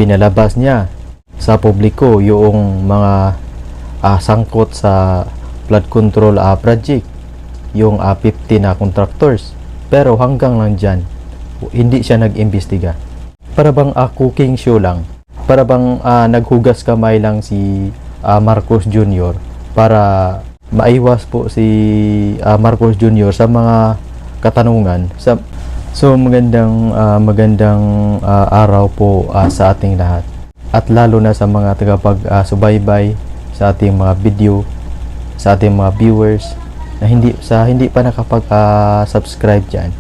pinalabas niya sa publiko yung mga sangkot sa flood control project, yung 50 na contractors. Pero hanggang lang dyan, hindi siya nag-imbestiga. Para bang cooking show lang, para bang naghugas kamay lang si Marcos Jr. para maiwas po si Marcos Jr. sa mga katanungan. So magandang araw po sa ating lahat, at lalo na sa mga tagapag-subaybay sa ating mga video, sa ating mga viewers na hindi pa nakapag-subscribe dyan.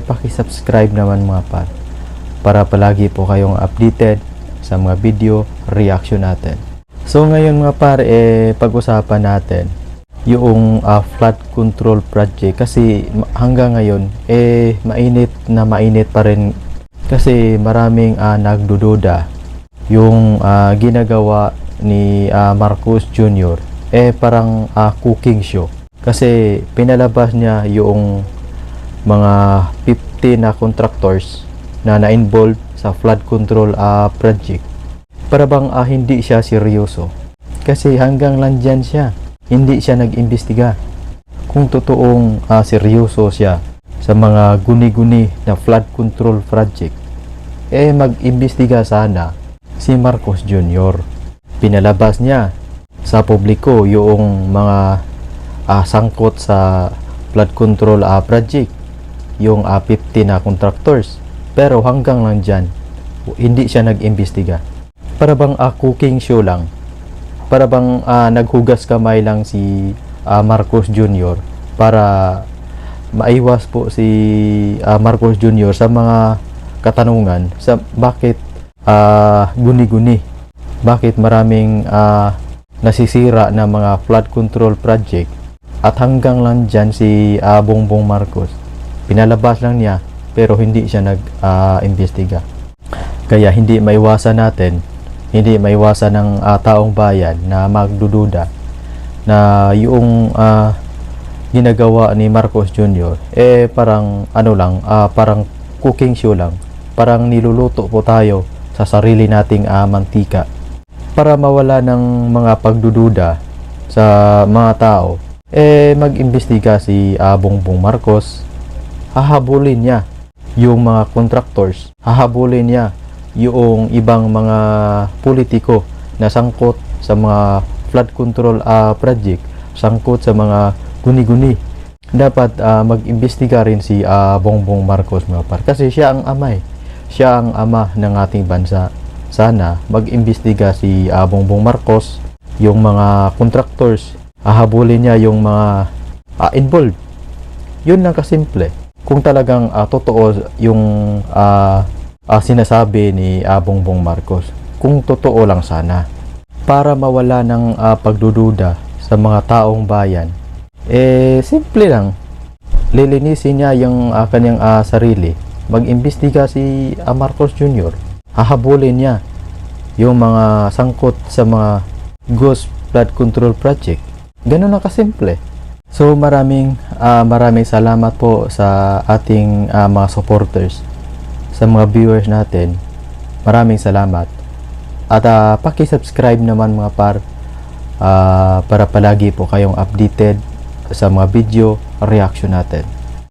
Paki-subscribe naman mga par, para palagi po kayong updated sa mga video reaction natin. So ngayon mga par, pag-usapan natin yung flood control project, kasi hanggang ngayon mainit pa rin, kasi maraming nagdududa yung ginagawa ni Marcos Jr. Parang cooking show, kasi pinalabas niya yung mga 50 na contractors na na-involved sa flood control project. Para bang hindi siya seryoso, kasi hanggang lang dyan siya, hindi siya nag-imbestiga. Kung totoong seryoso siya sa mga guni-guni na flood control project, mag-imbestiga sana si Marcos Jr. Pinalabas niya sa publiko yung mga sangkot sa flood control project, yung 50 na contractors. Pero hanggang lang dyan, hindi siya nag-imbestiga. Para bang cooking show lang, para bang naghugas kamay lang si Marcos Jr. para maiwas po si Marcos Jr. sa mga katanungan sa bakit guni-guni, bakit maraming nasisira na mga flood control project, at hanggang lang dyan si Bongbong Marcos. Pinalabas lang niya pero hindi siya nag-imbestiga. Kaya hindi maiwasan ng taong bayan na magdududa na yung ginagawa ni Marcos Jr. Parang parang cooking show lang, parang niluluto po tayo sa sarili nating mantika para mawala ng mga pagdududa sa mga tao. Mag-imbestiga si Bongbong Marcos, hahabulin niya yung mga contractors, hahabulin niya yung ibang mga politiko na sangkot sa mga flood control project, sangkot sa mga guni-guni. Dapat mag-imbestiga rin si Bongbong Marcos mga par, kasi siya ang ama ng ating bansa. Sana mag-imbestiga si Bongbong Marcos, yung mga contractors, hahabulin niya yung mga involved. Yun lang kasimple. Kung talagang totoo yung sinasabi ni Bongbong Marcos, kung totoo lang sana, para mawala ng pagdududa sa mga taong bayan, simple lang, lilinisin niya yung kanyang sarili. Mag-imbestiga si Marcos Jr. Hahabulin niya yung mga sangkot sa mga ghost flood control project. Ganun na kasimple. So maraming salamat po sa ating mga supporters, sa mga viewers natin. Maraming salamat. At paki-subscribe naman mga par, para palagi po kayong updated sa mga video reaction natin.